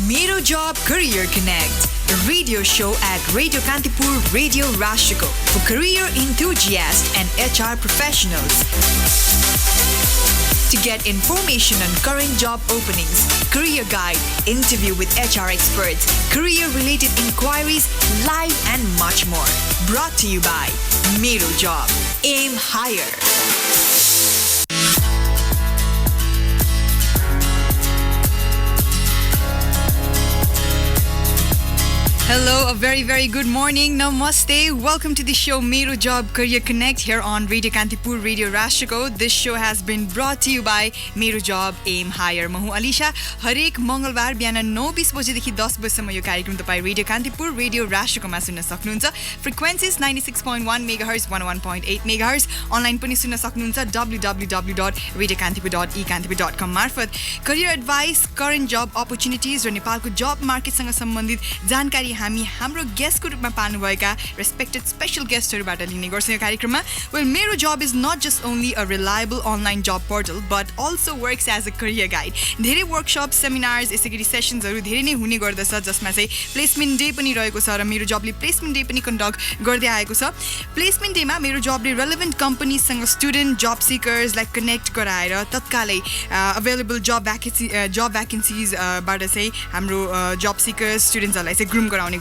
Mero Job Career Connect, a radio show at Radio Kantipur, Radio Rashiko for career enthusiasts and HR professionals. To get information on current job openings, career guide, interview with HR experts, career-related inquiries, live and much more. Brought to you by Mero Job. Aim higher. Hello, a very, very good morning. Namaste. Welcome to the show Mero Job Career Connect here on Radio Kantipur, Radio Rashiko. This show has been brought to you by Mero Job Aim Higher. म हुँ अलिशा. हरेक मङ्गलबार बिहान 9:20 बजेदेखि 10 बजेसम्म यो कार्यक्रम तपाईँ radio Kantipur, radio राष्ट्रकोमा सुन्न सक्नुहुन्छ. फ्रिक्वेन्सिज 96.1 megahertz, 101.8 megahertz. Online पनि सुन्न सक्नुहुन्छ www.radiokantipur.ekantipur.com मार्फत. करियर एडभाइस, करेन्ट जब अपर्च्युनिटिज र नेपालको जब मार्केटसँग सम्बन्धित जानकारी हामी हाम्रो गेस्टको रूपमा पाल्नुभएका रेस्पेक्टेड स्पेशल गेस्टहरूबाट लिने गर्छौँ यो कार्यक्रममा. वेल, मेरो job is not just only a reliable online job portal but also works as a career guide. धेरै वर्कसप, सेमिनार्स, यसै गरी सेसन्सहरू धेरै नै हुने गर्दछ, जसमा चाहिँ प्लेसमेन्ट डे पनि रहेको छ र मेरो जबले प्लेसमेन्ट डे पनि कन्डक्ट गर्दै आएको छ. प्लेसमेन्ट डेमा मेरो जबले रेलेभेन्ट कम्पनीसँग स्टुडेन्ट जब सिकर्सलाई कनेक्ट गराएर तत्कालै अभाइलेबल जब भ्याकेन्सिजबाट चाहिँ हाम्रो जब सिकर्स स्टुडेन्ट्सहरूलाई चाहिँ ग्रुम गराउने गर्दछ.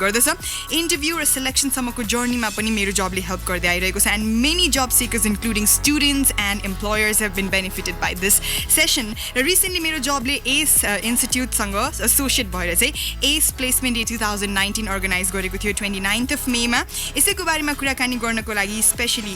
इन्टरभ्यू र सिलेक्सनसम्मको जर्नीमा पनि मेरो जबले हेल्प गर्दै आइरहेको छ. And many job seekers including students and employers have been benefited by this session. र रिसेन्टली मेरो जबले एस इन्स्टिट्युटसँग एसोसिएट भएर चाहिँ एस प्लेसमेन्ट डे 2019 अर्गनाइज गरेको थियो 29 मेमा. यसैको बारेमा कुराकानी गर्नको लागि स्पेसली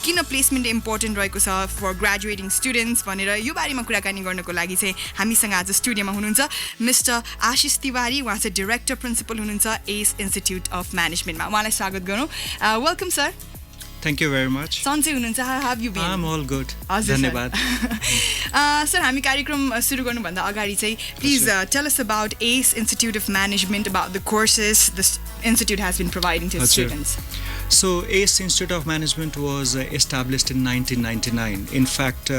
किन प्लेसमेन्ट इम्पोर्टेन्ट रहेको छ फर ग्रेजुएटिङ स्टुडेन्ट्स भनेर यो बारेमा कुराकानी गर्नको लागि चाहिँ हामीसँग आज स्टुडियोमा हुनुहुन्छ मिस्टर आशिष तिवारी. उहाँ चाहिँ डाइरेक्टर प्रिन्सिपल हुनुहुन्छ एस इन्स्टिट्युट अफ म्यानेजमेन्टमा. उहाँलाई स्वागत गरौँ. Welcome sir. Thank you very much. सन्चै हुनुहुन्छ? How have you been? I'm all good. धन्यवाद. सर, हामी कार्यक्रम सुरु गर्नुभन्दा अगाडि चाहिँ please tell us about S institute of management, about the courses this institute has been providing to students. So ACE Institute of Management was established in 1999. In fact,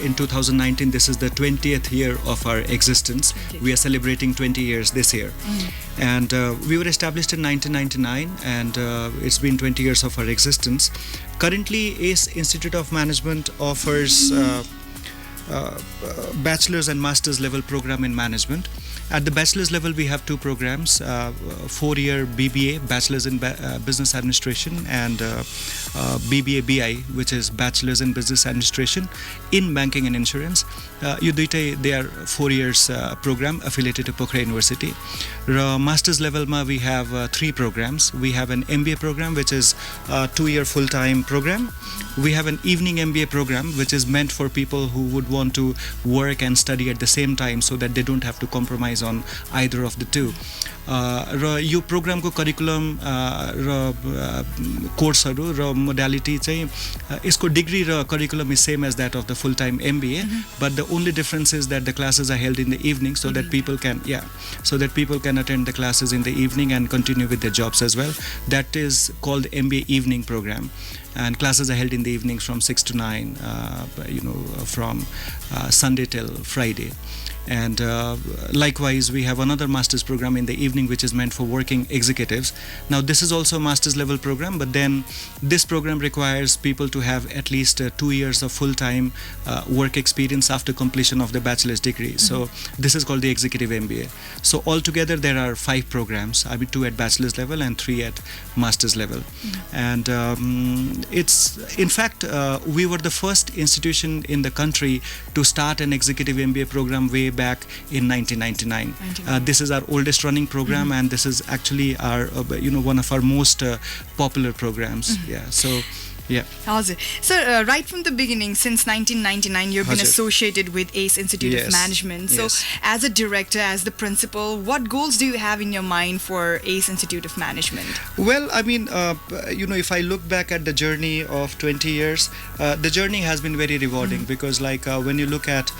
in 2019, this is the 20th year of our existence. We are celebrating 20 years this year. And we were established in 1999 and it's been 20 years of our existence. Currently, ACE Institute of Management offers bachelor's and master's level program in management. At the bachelor's level, we have two programs, 4-year BBA, Bachelor's in Business Administration, and BBA BI, which is Bachelor's in Business Administration in Banking and Insurance. They are 4 years program affiliated to Pokhara University. Master's level, we have 3 programs. We have an MBA program, which is a 2-year full-time program. We have an evening MBA program, which is meant for people who would want to work and study at the same time so that they don't have to compromise on either of the two. र यो प्रोग्रामको curriculum र कोर्सहरू र modality चाहिँ यसको degree र curriculum is same as that of the full time MBA, but the only difference is that the classes are held in the evening so that people can attend the classes in the evening and continue with their jobs as well. That is called MBA evening program. And classes are held in the evenings from 6 to 9, from Sunday till Friday. And likewise, we have another master's program in the evening, which is meant for working executives. Now, this is also a master's level program, but then this program requires people to have at least 2 years of full-time work experience after completion of the bachelor's degree. So this is called the executive MBA. So altogether, there are 5 programs, 2 at bachelor's level and 3 at master's level. And it's, in fact, we were the first institution in the country to start an executive MBA program way back in 1999. This is our oldest running program, and this is actually our one of our most popular programs. Hazir. So right from the beginning, since 1999, you've been associated with ACE Institute of Management. So as a director, as the principal, what goals do you have in your mind for ACE Institute of Management? Well, I mean, if I look back at the journey of 20 years, the journey has been very rewarding because when you look at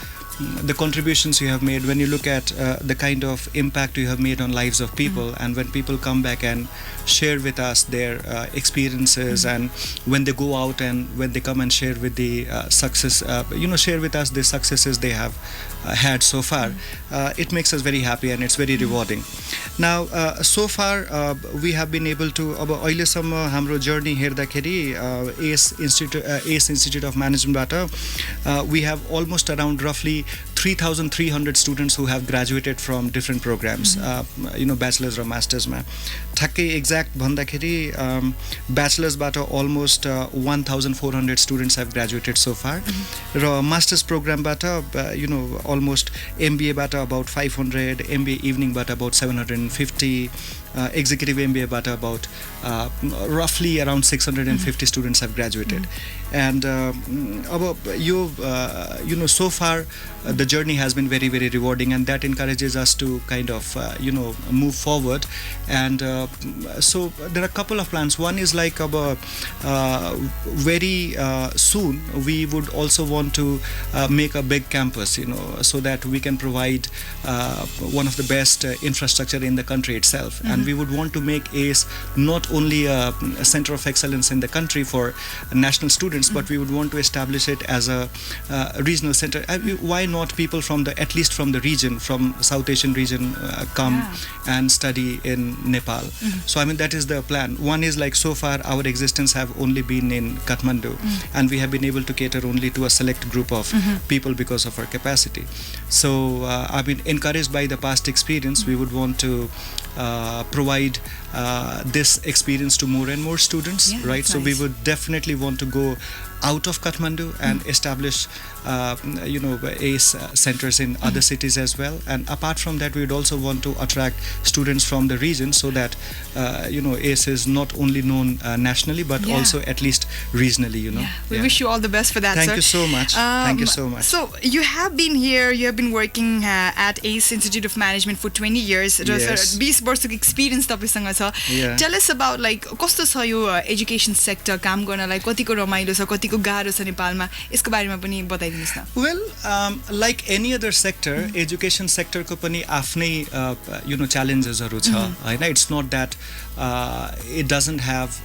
the contributions you have made, when you look at the kind of impact you have made on lives of people, and when people come back and share with us their experiences, and when they go out and when they come and share with the success, share with us the successes they have had so far, it makes us very happy and it's very rewarding. Now, so far we have been able to अब अहिलेसम्म हाम्रो journey हेर्दाखेरि ACE Institute of Management we have almost around roughly 3,300 students who have graduated from different programs, bachelor's or master's ma. ठ्याक्कै exact भन्दाखेरि ब्याचलर्सबाट almost 1,400 students have graduated so far. Raw master's programबाट almost MBA बाट about 500, MBA evening बाट about 750, executive MBA बाट about roughly around 650 students have graduated. And so far the journey has been very, very rewarding, and that encourages us to kind of move forward. And so there are a couple of plans. One is like very soon we would also want to make a big campus, so that we can provide one of the best infrastructure in the country itself. And we would want to make ACE not only a center of excellence in the country for national students, but we would want to establish it as a regional center. Why not people from at least from the region, from South Asian region, come and study in Nepal? So I mean, that is the plan. One is like, so far our existence have only been in Kathmandu, and we have been able to cater only to a select group of people because of our capacity. So I've been encouraged by the past experience. We would want to provide this experience to more and more students, right? So we would definitely want to go out of Kathmandu and establish ACE centers in other cities as well. And apart from that, we would also want to attract students from the region, so that ACE is not only known nationally but also at least regionally. We wish you all the best for that. Thank sir. you so much. Thank you so much. So you have been here, you have been working at ACE Institute of Management for 20 years. Yes. 20 वर्षको experience तपाईसँग छ. Tell us about like कस्तो छ यो education sector काम गर्नलाई, कतिको रमाइलो छ, कतिको गाह्रो छ नेपालमा, यसको बारेमा पनि बताइदिनुस् न. Well, like any other sector, education sector को पनि आफ्नै challenges हरू छ, हैन? It's not that it doesn't have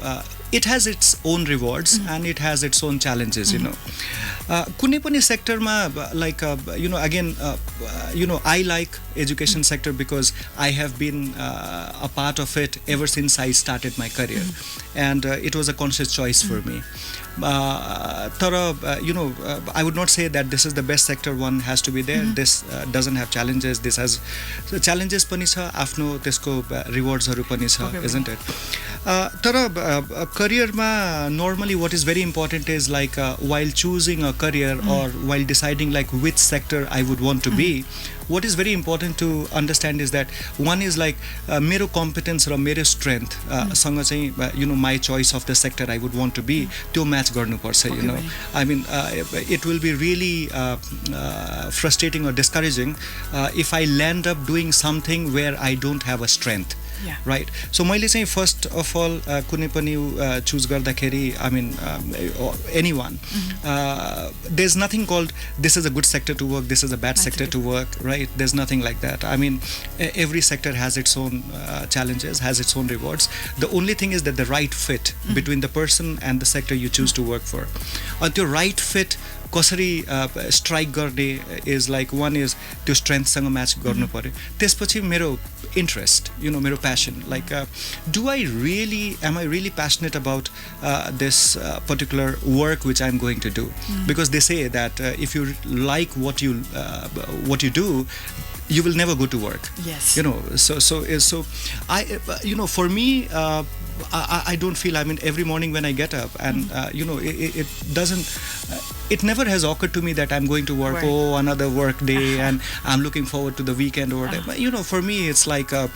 it has its own rewards and it has its own challenges. कुनै पनि सेक्टरमा like again I like education sector because I have been a part of it ever since I started my career, and it was a conscious choice for me. I would not say that this is the best sector one has to be there. This doesn't have challenges. This has challenges पनि छ, आफ्नो त्यसको rewards हरू पनि छ, isn't it? Career ma normally what is very important is like while choosing a career or while deciding like which sector I would want to be, what is very important to understand is that one is like मेरो competence र मेरो strength सँग चाहिँ my choice of the sector I would want to be, त्यो match गर्नुपर्छ. I mean it will be really frustrating or discouraging if I land up doing something where I don't have a strength. Right. So मैले चाहिँ first of all कुनै पनि choose गर्दाखेरि, I mean anyone, there's nothing called this is a good sector to work, this is a bad sector to work, right? There's nothing like that. I mean every sector has its own challenges, has its own rewards. The only thing is that the right fit between the person and the sector you choose to work for. त्यो right fit कसरी strike गर्ने is like, one is त्यो strength सँग match गर्नु पर्यो. त्यसपछि मेरो interest, मेरो passion, like am I really passionate about this particular work which I'm going to do? Because they say that if you like what you do, you will never go to work. Yes. So I for me I don't feel, I mean every morning when I get up and it doesn't it never has occurred to me that I'm going to work, another work day and I'm looking forward to the weekend or whatever. For me it's like I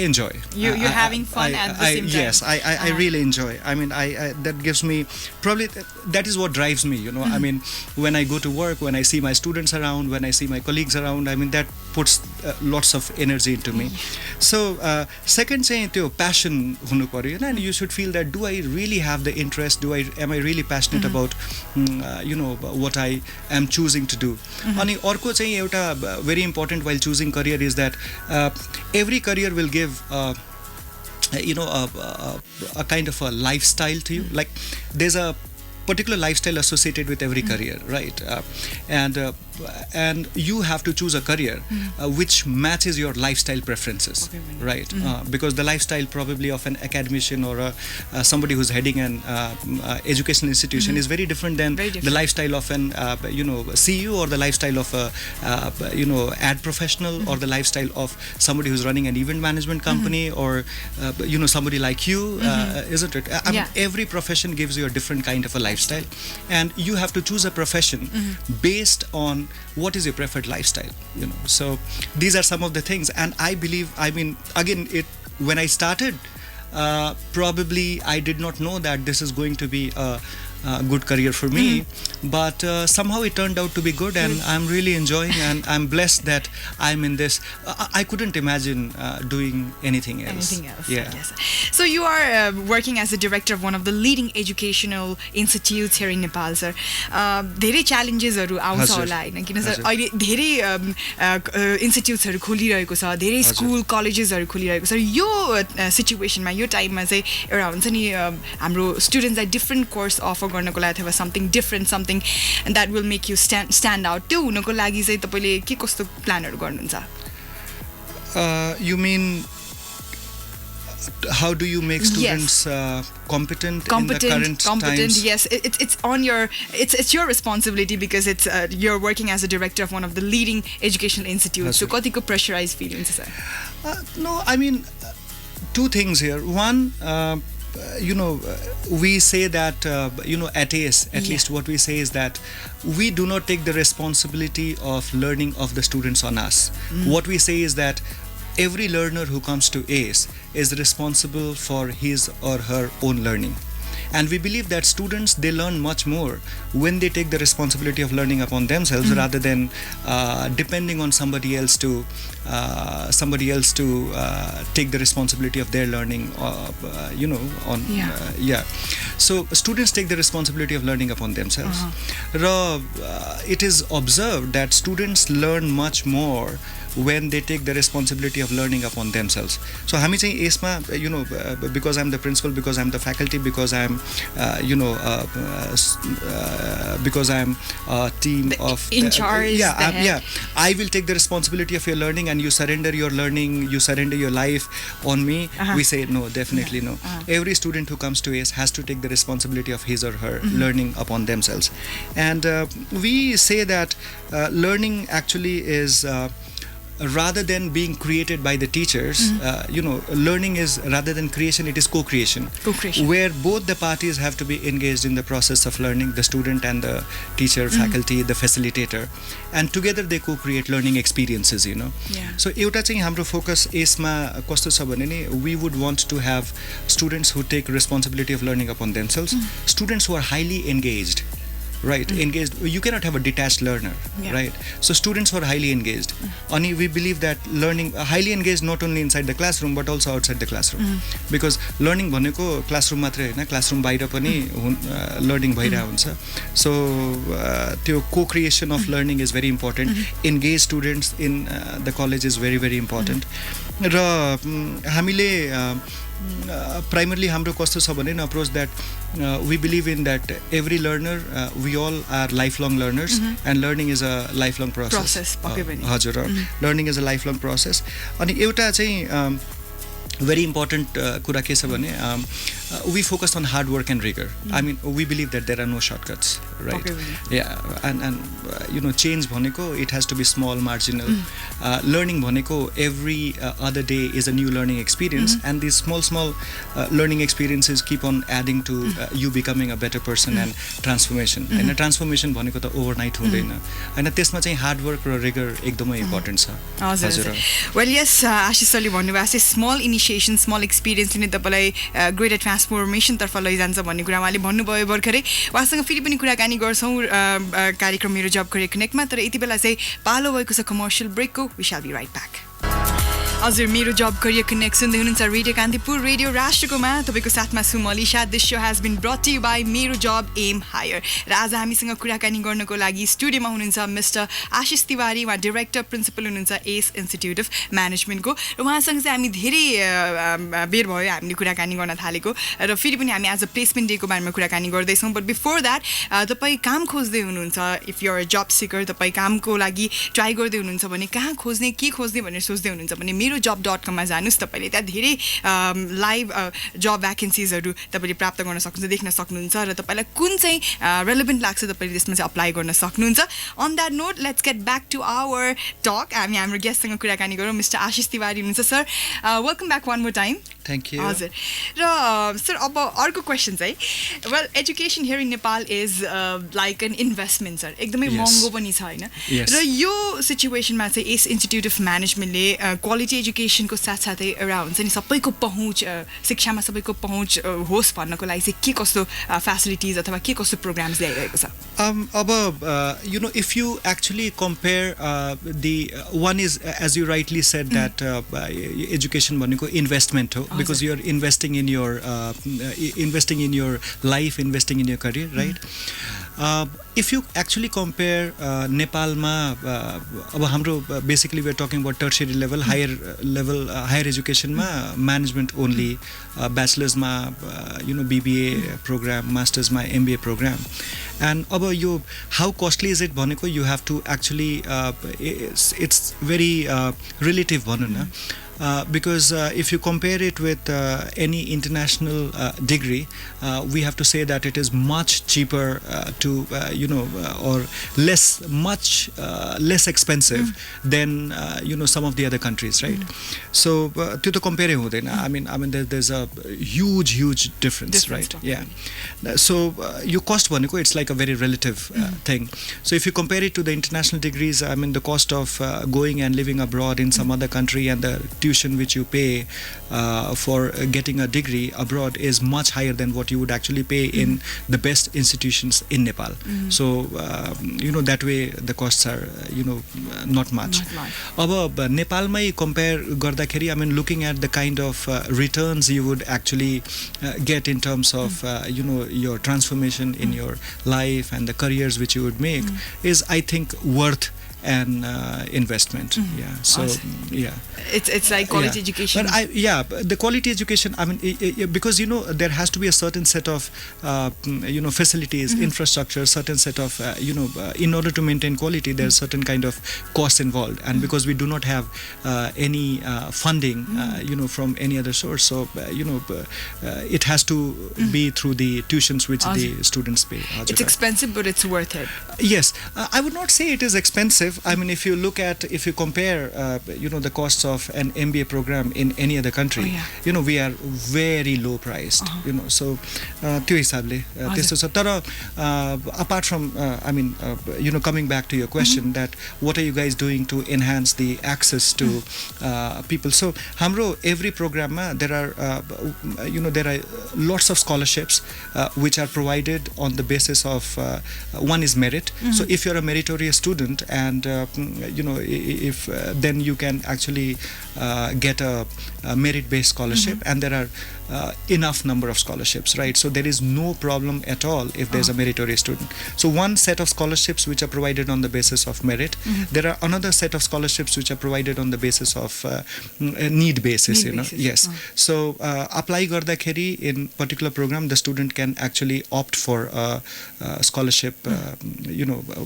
enjoy. You're having fun at the same time. Yes, I really enjoy. I mean I that gives me, probably that is what drives me, I mean when I go to work, when I see my students around, when I see my colleagues around, I mean that puts lots of energy into me. So second चाहिँ त्यो passion हुनु पर्यो हैन, and you should feel that do I really have the interest, am I really passionate about what I am choosing to do. अनि अर्को चाहिँ एउटा very important while choosing career is that every career will give a kind of a lifestyle to you. Like there's a particular lifestyle associated with every career, right? And you have to choose a career which matches your lifestyle preferences, right? Because the lifestyle probably of an academician or somebody who's heading an educational institution is very different than the lifestyle of an CEO, or the lifestyle of a ad professional, or the lifestyle of somebody who's running an event management company, or somebody like you, isn't it? I mean, every profession gives you a different kind of a lifestyle, and you have to choose a profession based on what is your preferred lifestyle. So these are some of the things, and I believe, when I started, probably I did not know that this is going to be a good career for me, but somehow it turned out to be good, and I'm really enjoying, and I'm blessed that I'm in this. I couldn't imagine doing anything else. Yes. So you are working as the director of one of the leading educational institutes here in Nepal, sir. धेरै challengesहरु आउँछ होला हैन, किन sir अहिले धेरै institutesहरु खोलिरहेको छ, धेरै school कलेजेसहरु खोलिरहेको छ. यो सिचुएसनमा, यो टाइममा चाहिँ एउटा हुन्छ नि, हाम्रो स्टुडेन्ट्सलाई डिफरेन्ट कोर्स अफर गर्नको लागि अथवा something different, something that will make you stand out, त्यो हुनको लागि चाहिँ तपाईले के कस्तो प्लानहरु गर्नुहुन्छ? You mean how do you make students competent in the current times? Yes, it's on your it's your responsibility, because it's you're working as a director of one of the leading educational institutes. So कतिको pressurized feelings sir? No, I mean, two things here. One, we say that at ACE, at least what we say is that we do not take the responsibility of learning of the students on us. What we say is that every learner who comes to ACE is responsible for his or her own learning. And we believe that students, they learn much more when they take the responsibility of learning upon themselves, rather than depending on somebody else to take the responsibility of their learning. So students take the responsibility of learning upon themselves. It is observed that students learn much more when they take the responsibility of learning upon themselves. So हामी चाहिँ यसमा because I'm the principal, because I'm the faculty, because I'm because I'm a team of in charge. I will take the responsibility of your learning, and you surrender your learning, you surrender your life on me. We say no, definitely no. Every student who comes to ACE has to take the responsibility of his or her learning upon themselves. And we say that learning actually is rather than being created by the teachers, learning is, rather than creation, it is co-creation, where both the parties have to be engaged in the process of learning, the student and the teacher, faculty, the facilitator, and together they co-create learning experiences, So एउटा चाहिँ हाम्रो focus यसमा कस्तो छ भने नि, we would want to have students who take responsibility of learning upon themselves, students who are highly engaged. Right, engaged. You cannot have a detached learner, right? So students who are highly engaged. And we believe that learning, highly engaged not only inside the classroom but also outside the classroom. Because learning भनेको classroom मात्रै हैन, classroom बाहिर पनि learning भइरहेको हुन्छ. So त्यो co-creation of learning is very important. Engaged students in the college is very, very important. र हामीले primarily हाम्रो कस्तो छ भने approach that we believe in that every learner, we all are lifelong learners, and learning is a lifelong process. Learning is a lifelong process. अनि एउटा चाहिँ very important कुरा के छ भने we focus on hard work and rigor. I mean, we believe that there are no shortcuts, right? And change bhaneko, it has to be small, marginal. Learning bhaneko, every other day is a new learning experience, and these small learning experiences keep on adding to you becoming a better person and transformation. And a transformation bhaneko ta overnight हुँदैन. हैन, त्यसमा चाहिँ hard work र rigor एकदमै important छ. हजुर. Well, yes, Ashish सरले भन्नुभएको छ, small initiation, small experience ले तपाईलाई greater transformation तर्फ लैजान्छ भन्ने कुरा उहाँले भन्नुभयो भर्खरै. उहाँसँग फेरि पनि कुराकानी गर्छौँ कार्यक्रम मेरो जब करियर कनेक्टमा, तर यति बेला चाहिँ पालो भएको छ commercial ब्रेकको. We shall be right back. हजुर मेरो जब करियर कनेक्ट सुन्दै हुनुहुन्छ रेडियो कान्तिपुर रेडियो राष्ट्रकोमा तपाईँको साथमा छु Melissa. This show has been brought to you by मेरो जब एम हायर. र आज हामीसँग कुराकानी गर्नको लागि स्टुडियोमा हुनुहुन्छ मिस्टर आशिष तिवारी. उहाँ डिरेक्टर प्रिन्सिपल हुनुहुन्छ एस इन्स्टिट्युट अफ म्यानेजमेन्टको. र उहाँसँग चाहिँ हामी धेरै बेर भयो हामीले कुराकानी गर्न थालेको र फेरि पनि हामी आज प्लेसमेन्ट डेको बारेमा कुराकानी गर्दैछौँ. बट बिफोर द्याट तपाईँ काम खोज्दै हुनुहुन्छ, इफ यु आर जब सिकर, तपाईँ कामको लागि ट्राई गर्दै हुनुहुन्छ भने कहाँ खोज्ने के खोज्ने भनेर सोच्दै हुनुहुन्छ भने merojob.com मा जानुस्. तपाईले त्यहाँ धेरै लाइभ जब भ्याकेन्सीजहरू तपाईले प्राप्त गर्न सक्नुहुन्छ, देख्न सक्नुहुन्छ र तपाईलाई कुन चाहिँ रेलेभेन्ट लाग्छ तपाईले त्यसमा चाहिँ अप्लाई गर्न सक्नुहुन्छ. On that note let's get back to our talk. हामी हाम्रो गेस्टसँग कुराकानी गरौँ. मिस्टर आशिष तिवारी हुनुहुन्छ. Sir welcome back one more time. Thank you. हजुर. र सर अब अर्को क्वेसन चाहिँ, well education here in Nepal is like an investment sir. एकदमै महँगो पनि छ होइन. र यो सिचुएसनमा चाहिँ एस इन्स्टिट्युट अफ म्यानेजमेन्टले क्वालिटी एजुकेसनको साथसाथै एउटा हुन्छ नि सबैको पहुँच, शिक्षामा सबैको पहुँच होस् भन्नको लागि चाहिँ के कस्तो फेसिलिटिज अथवा के कस्तो प्रोग्राम्स ल्याइरहेको छ? अब you know, if you actually compare the one is, as you rightly said, that education भनेको investment हो, because you are investing in your life, investing in your career, right? If you actually compare नेपालमा अब हाम्रो basically we are talking about tertiary level, higher educationमा management only, bachelor'sमा BBA program, master'sमा MBA program. And अब यो how costly is it भनेको you have to actually it's very relative भनौँ न. Because if you compare it with any international degree, we have to say that it is much cheaper or much less expensive than some of the other countries, right? So to compare हुँदैन. I mean there's a huge difference, right? Yeah. So your cost भनेको it's like a very relative thing. So if you compare it to the international degrees, I mean the cost of going and living abroad in some other country and the tuition which you pay for getting a degree abroad is much higher than what you would actually pay in the best institutions in Nepal. So that way the costs are not much. अब नेपालमै compare गर्दाखेरि, I mean looking at the kind of returns you would actually get in terms of your transformation in your life and the careers which you would make is, I think, worth an investment. So it's like quality education. But the quality education, I mean because there has to be a certain set of facilities, infrastructure, certain set of in order to maintain quality there's certain kind of cost involved, and because we do not have any funding from any other source, so it has to be through the tuitions which the students pay. It's expensive, but it's worth it. Yes, I would not say it is expensive. I mean, if you compare the costs of an MBA program in any other country, we are very low priced. So त्यो हिसाबले त्यस्तो छ. तर apart from coming back to your question, that what are you guys doing to enhance the access to people? So हाम्रो every program there are lots of scholarships which are provided on the basis of one is merit. So if you're a meritorious student, and if then you can actually get a merit-based scholarship, and there are enough number of scholarships, right? So there is no problem at all if there's a meritorious student. So one set of scholarships which are provided on the basis of merit. There are another set of scholarships which are provided on the basis of need basis. Yes. So apply गर्दाखेरि in particular program, the student can actually opt for a scholarship.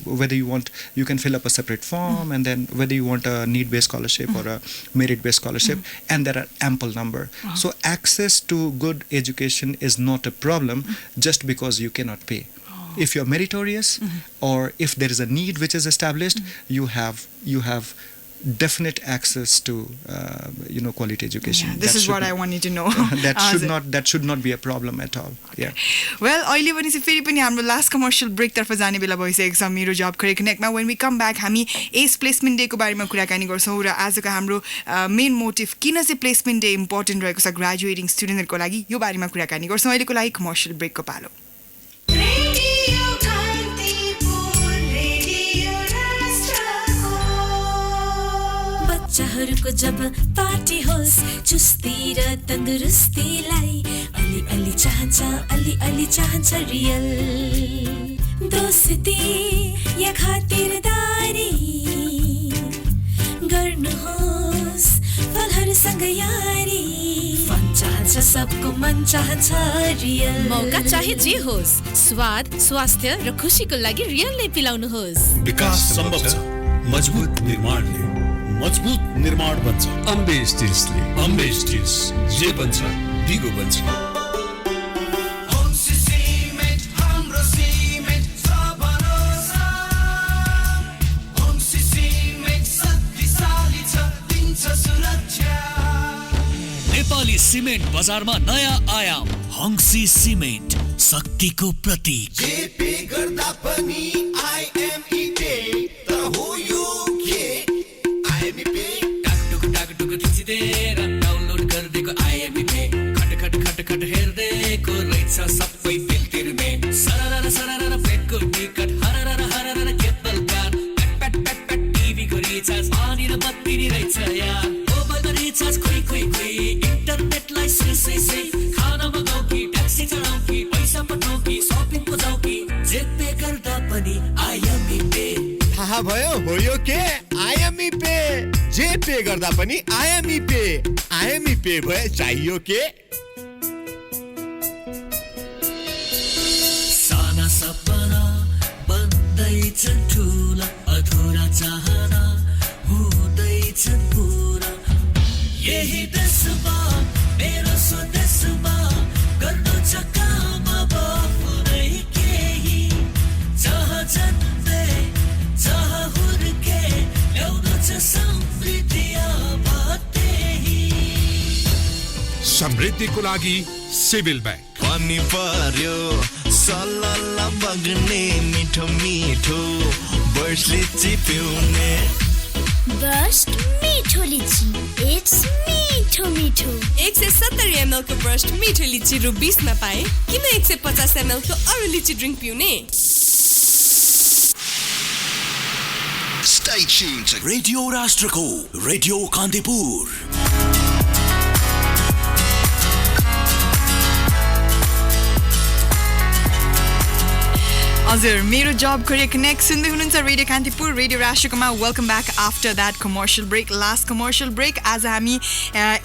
Whether you can fill up a separate form, and then whether you want a need-based scholarship or a merit-based scholarship, and there are ample number. So access to good education is not a problem just because you cannot pay. If you're meritorious, or if there is a need which is established, you have definite access to quality education. Yeah, this is what I wanted to know. that should not be a problem at all. Okay. Yeah. Well, अहिले पनि चाहिँ फेरि पनि हाम्रो last commercial break तर्फ जाने बेला भइसकेको छ मेरो जब करियर कनेक्टमा. When we come back, हामी एस प्लेसमेन्ट डेको बारेमा कुराकानी गर्छौँ र आजको हाम्रो मेन मोटिभ किन चाहिँ प्लेसमेन्ट डे इम्पोर्टेन्ट रहेको छ ग्रेजुएटिङ स्टुडेन्टहरूको लागि, यो बारेमा कुराकानी गर्छौँ. अहिलेको लागि कमर्शियल ब्रेकको पालो. बच्चाहरूको जब पार्टी होस् चुस्ती र तन्दुरुस्तीलाई अलि अलि चाहन्छ रियल दोस्ती या खातिरदारी गर्नुहोस् फलहरूसँग यारी फन चाहन्छ सबको मन चाहन्छ रियल मौका चाहे जे होस् स्वाद स्वास्थ्य र खुशीको लागि रियल नै पिलाउनुहोस् विकास सम्भव छ मजबुत निर्माण बन्छ अम्बे स्टिल्स जे बन्छ दिगो बन्छ नेपाली सिमेन्ट बजारमा नयाँ आयाम हंसी सिमेन्ट शक्तिको प्रतीक जेपी गर्दा पनि आईएमई पे तर हो यो के आईएमई पे टाकटुक खिचिदेर डाउनलोड गर्दिएको आईएमई पे खट हेर्दैको रहेछ सबै फिल्टरमे सरर प्लेटको टिकट हरर केबल कार प्याट टिभीको रिचार्ज पानी र बत्ती नि रहेछ यार मोबाइलमा रिचार्ज खोइ इन्टरनेटलाई सै खाना मगाऊ कि ट्याक्सी चढाऊ कि पैसा पठाऊ कि शपिङको जाऊ कि जेपे गर्दा पनि आईएमई पे थाहा भयो हो यो के आईएमई पे जेपे गर्दा पनि आईएमई पे भए चाहियो के साना सपना बन्दैछन् ठुला अधुरा चाहना हुँदैछन् पुरा यही देशमा मेरो स्वदेशमा गर्नु छ काम अब पुरै केही जहाँ जन्मे जहाँ हुर्के ल्याउनु छ समृद्धि अब त्यही समृद्धिको लागि सिभिल ब्याङ्क पानी पर्यो सलल बग्ने मिठो बर्सले चिप्युने Burst मीठो लिची It's मीठो 170 ml को ब्रस्ट मीठो लिची रु 20 मा पाए किन 150 ml को अरू लिची ड्रिंक पिउने Stay tuned to Radio राष्ट्रको Radio Kantipur हजुर मेरो जब करियर कनेक्ट सुन्दै हुनुहुन्छ रेडियो कान्तिपुर रेडियो राष्ट्रकोमा welcome back after that commercial break last commercial break आज हामी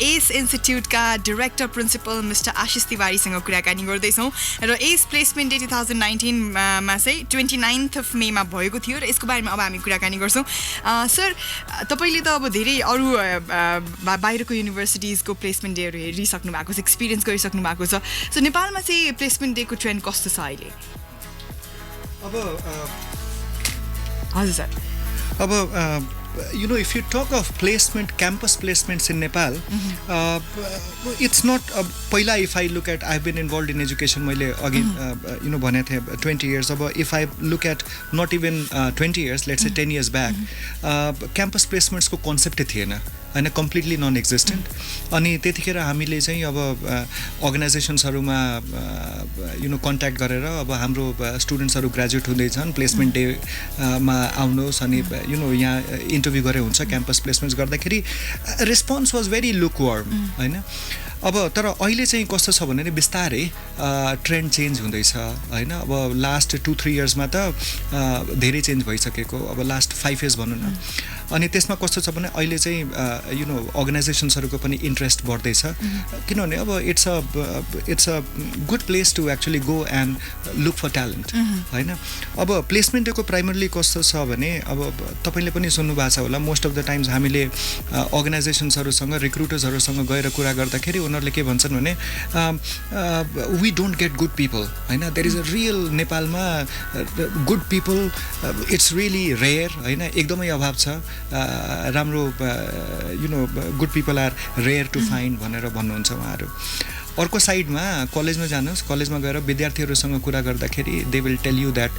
एस इन्स्टिट्युटका डाइरेक्टर प्रिन्सिपल मिस्टर आशिष तिवारीसँग कुराकानी गर्दैछौँ र एस प्लेसमेन्ट डे 2019 मा चाहिँ 29 अफ मेमा भएको थियो र यसको बारेमा अब हामी कुराकानी गर्छौँ सर तपाईँले त अब धेरै अरू बाहिरको युनिभर्सिटिजको प्लेसमेन्ट डेहरू हेरिसक्नु भएको छ एक्सपिरियन्स गरिसक्नु भएको छ सो नेपालमा चाहिँ प्लेसमेन्ट डेको ट्रेन्ड कस्तो छ अहिले हजुर सर अब you know, if you talk of placement, campus placements in Nepal, it's not पहिला if I look at, I've been involved in education मैले अघि you know भने थिएँ 20 years अब if I look at not even 20 years, let's say 10 years back, campus placements को concept थिएन हैन completely none existent अनि त्यतिखेर हामीले चाहिँ अब अर्गनाइजेसन्सहरुमा यु नो कन्ट्याक्ट गरेर अब हाम्रो स्टुडेन्ट्सहरु ग्रेजुएट हुँदैछन् प्लेसमेन्ट डे मा आउनुहोस् अनि यु नो यहाँ इन्टरभ्यु गरे हुन्छ क्याम्पस प्लेसमेन्ट्स गर्दाखेरि रेस्पोन्स वाज भेरी लुकवार्म हैन अब तर अहिले चाहिँ कस्तो छ भने बिस्तारै ट्रेन्ड चेन्ज हुँदैछ हैन अब लास्ट 2-3 इयर्समा त धेरै चेन्ज भइसकेको अब लास्ट 5 इयर्स भनौं न अनि त्यसमा कस्तो छ भने अहिले चाहिँ यु नो अर्गनाइजेसन्सहरुको पनि इन्ट्रेस्ट बढ्दैछ किनभने अब it's a good place to actually go and look for talent हैन अब प्लेसमेन्ट डेको प्राइमरली कस्तो छ भने अब तपाईले पनि सुन्नु भएको छ होला मोस्ट अफ द टाइम्स हामीले अर्गनाइजेसन्सहरुसँग रिक्रुटर्सहरुसँग गएर कुरा गर्दाखेरि उनीहरुले के भन्छन् भने we don't get good people हैन देयर इज अ रियल नेपालमा good people it's really rare हैन एकदमै अभाव छ राम्रो you know good people are rare to find भनेर भन्नुहुन्छ उहाँहरु अर्को साइडमा कलेजमा जानुहोस् कलेजमा गएर विद्यार्थीहरूसँग कुरा गर्दाखेरि they will tell you that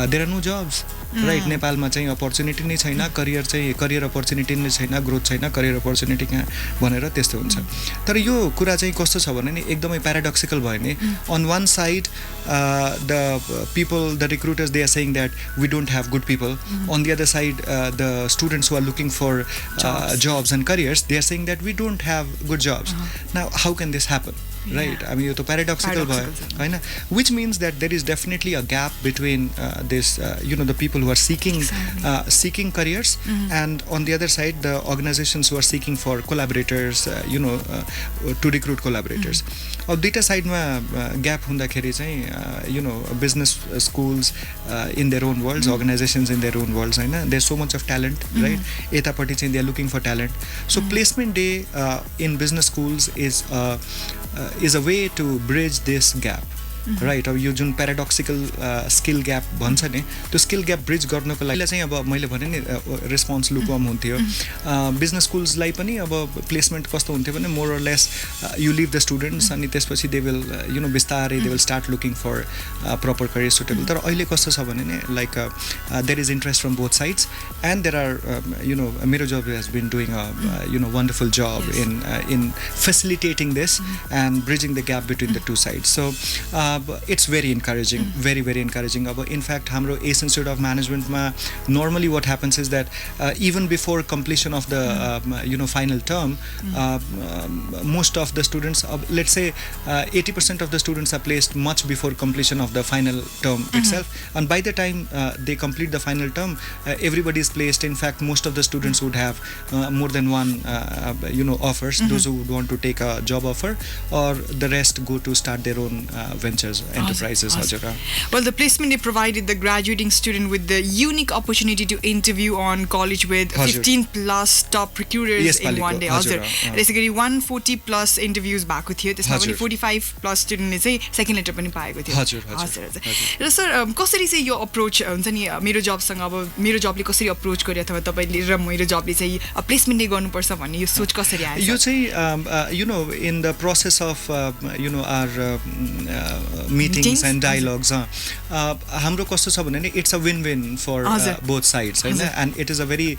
there are no jobs right नेपालमा चाहिँ अपर्च्युनिटी नै छैन करियर अपर्च्युनिटी नै छैन ग्रोथ छैन करियर अपर्च्युनिटी कहाँ भनेर त्यस्तो हुन्छ तर यो कुरा चाहिँ कस्तो छ भने नि एकदमै प्याराडक्सिकल भयो नि on one side the people the recruiters they are saying that we don't have good people on the other side the students who are looking for jobs and careers they are saying that we don't have good jobs now how can this happen right I mean यो त paradoxical भयो हैन which means that there is definitely a gap between this the people who are seeking careers and on the other side the organizations who are seeking for collaborators to recruit collaborators अब दुईटा साइडमा gap हुँदाखेरि चाहिँ business schools in their own worlds organizations in their own worlds Hahn there's so much of talent right एतापट्टि चाहिँ they are looking for talent so placement day in business schools is a way to bridge this gap right अब यो जुन प्याराडक्सिकल skill gap भन्छ नि त्यो skill gap bridge गर्नको लागि चाहिँ अब मैले भने नि रेस्पोन्स लुकवाम हुन्थ्यो बिजनेस स्कुल्सलाई पनि अब प्लेसमेन्ट कस्तो हुन्थ्यो भने more or less you leave the students अनि त्यसपछि दे विल बिस्तारै they will start looking for proper career suitable तर अहिले कस्तो छ भने नि like there is interest from both sides and there are मेरो job has been doing a wonderful job in facilitating this and bridging the gap between the two sides so it's very encouraging very very encouraging in fact hamro ACE Institute of Management ma normally what happens is that even before completion of the final term most of the students let's say 80% of the students are placed much before completion of the final term itself and by the time they complete the final term everybody is placed in fact most of the students would have more than one offers those who would want to take a job offer or the rest go to start their own ventures enterprises awesome. Well the placement they provided the graduating student with the unique opportunity to interview on college with 15 plus top recruiters in one day त्यसैगरी 140 plus interviews भएको थियो त्यसमा पनि 45 plus student ले चाहिँ second letter पनि पाएको थियो हजुर र सर कसरी चाहिँ यो अप्रोच हुन्छ नि मेरो जबसँग अब मेरो जबले कसरी अप्रोच गर्यो अथवा तपाईले र मेरो जबले चाहिँ प्लेसमेन्ट नै गर्नुपर्छ भन्ने यो सोच कसरी आयो यो चाहिँ in the process of our meetings and dialogues hamro kasto cha bhane ni it's a win win for both sides and it is a very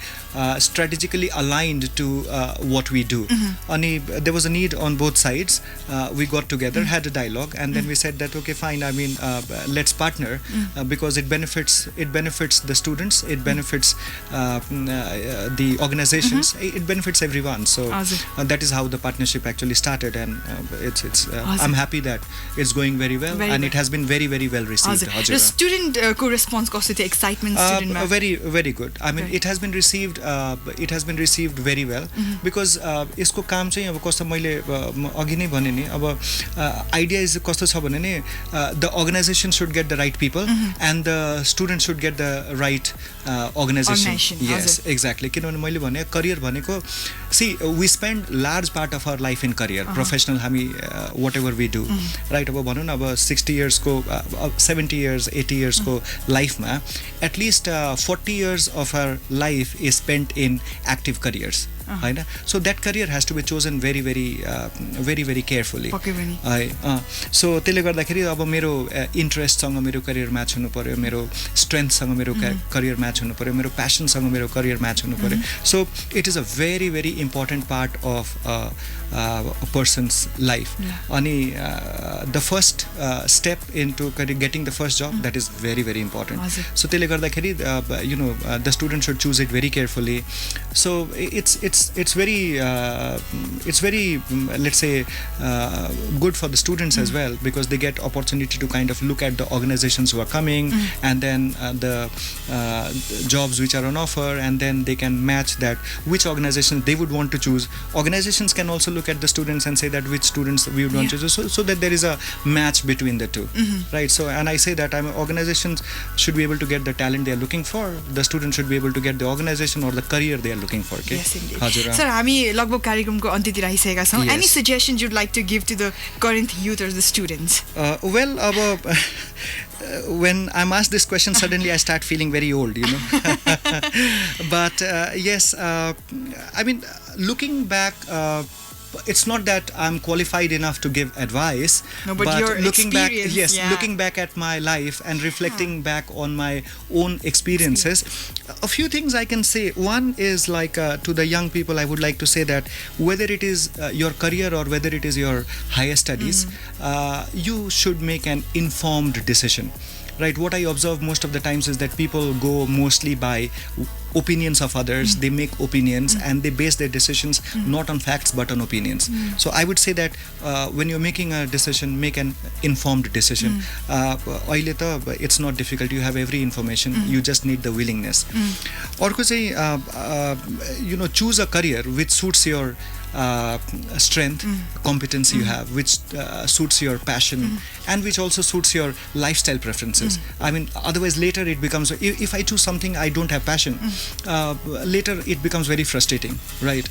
strategically aligned to what we do ani there was a need on both sides we got together had a dialogue and then we said that okay fine I mean let's partner because it benefits the students it benefits the organizations it benefits everyone so that is how the partnership actually started and it's I'm happy that it's going very well and it has been very very well received the student ko response कस्तो थियो excitement student ma very very good I mean it has been received very well because यसको काम चाहिँ अब कस्तो मैले अघि नै भने नि अब idea is कस्तो छ भने नि the organization should get the right people and the student should get the right organization yes exactly किनभने मैले भने career भनेको see we spend large part of our life in career professional हामी whatever we do right अब भनौं न अब 60 years को 70 years 80 years को life ma at least 40 years of our life is spent in active careers Hahn so that career has to be chosen very very carefully so त्यसले गर्दाखेरि अब मेरो इन्ट्रेस्ट सँग मेरो करियर म्याच हुनु पर्यो मेरो स्ट्रेन्थ सँग मेरो करियर म्याच हुनु पर्यो मेरो प्यासन सँग मेरो करियर म्याच हुनु पर्यो so it is a very very important part of a person's life अनि the first step into getting the first job that is very very important so त्यसले गर्दाखेरि the student should choose it very carefully so it's very let's say good for the students as well because they get opportunity to kind of look at the organizations who are coming and then the jobs which are on offer and then they can match that which organization they would want to choose organizations can also look at the students and say that which students we would want to choose so that there is a match between the two right so and I say that organizations should be able to get the talent they are looking for the students should be able to get the organization or the career they are looking for yes indeed sir हामी लगभग कार्यक्रमको अन्त्यतिर आइसकेका छौं any suggestions you'd like to give to the current youth or the students well when I'm asked this question suddenly I start feeling very old but yes I mean looking back it's not that I'm qualified enough to give advice, No, but your looking back, experience, yes, yeah. looking back at my life and reflecting back on my own experiences, a few things I can say. One is like to the young people, I would like to say that whether it is your career or whether it is your higher studies, you should make an informed decision. Right, what I observe most of the times is that people go mostly by opinions of others. They make opinions and they base their decisions not on facts but on opinions. So I would say that when you're making a decision, make an informed decision. अहिले त it's not difficult. You have every information. You just need the willingness. अर्को चाहिँ you know, choose a career which suits your strength, competence you have, which suits your passion and which also suits your lifestyle preferences. I mean, otherwise later it becomes, if I choose something I don't have passion, later it becomes very frustrating, right?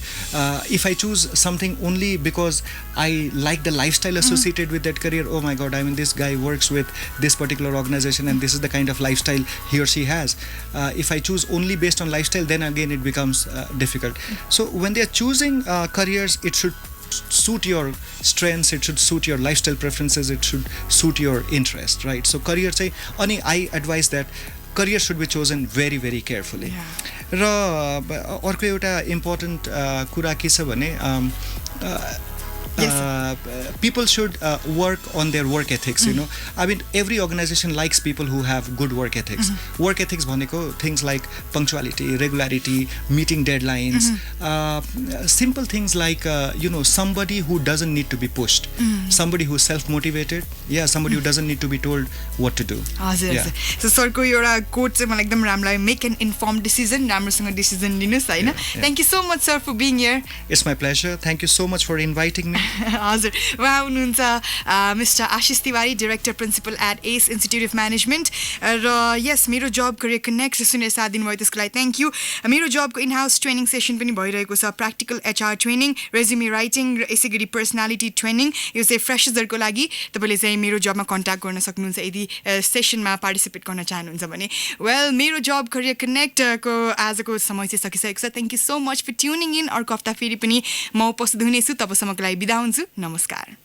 If I choose something only because I like the lifestyle associated with that career, oh my god, I mean, this guy works with this particular organization and this is the kind of lifestyle he or she has. If I choose only based on lifestyle, then again it becomes difficult. So when they are choosing careers, it should suit your strengths, it should suit your lifestyle preferences, it should suit your interest, right? So career चाहिँ, अनि I advise that career should be chosen very very carefully. र अर्को एउटा important कुरा के छ भने people should work on their work ethics, you know. I mean, every organization likes people who have good work ethics. Work ethics bhaneko things like punctuality, regularity, meeting deadlines, simple things like you know, somebody who doesn't need to be pushed, somebody who's self-motivated, somebody who doesn't need to be told what to do. हजुर. So सरको एउटा coat चाहिँ मलाई एकदम राम्रो लाग्यो, make an informed decision, राम्रोसँग decision लिनुस् हैन. Thank you so much sir for being here. It's my pleasure. Thank you so much for inviting me. हजुर, उहाँ हुनुहुन्छ mister Ashish Tiwari, director principal at S institute of management र यस मेरो job career connect सुनेर साथ दिनुभयो त्यसको लागि थ्याङ्क यू. मेरो जबको इन हाउस ट्रेनिङ सेसन पनि भइरहेको छ, practical HR training, resume writing र यसै गरी पर्सनालिटी ट्रेनिङ. यो चाहिँ फ्रेसर्सहरूको लागि तपाईँले चाहिँ मेरो जबमा कन्ट्याक्ट गर्न सक्नुहुन्छ यदि सेसनमा पार्टिसिपेट गर्न चाहनुहुन्छ भने. वेल, मेरो जब करियर कनेक्टको आजको समय चाहिँ सकिसकेको छ. Thank you so much for tuning in. अर्को हप्ता फेरि पनि म उपस्थित हुनेछु. तबसम्मको लागि बिदा हुन्छु. नमस्कार.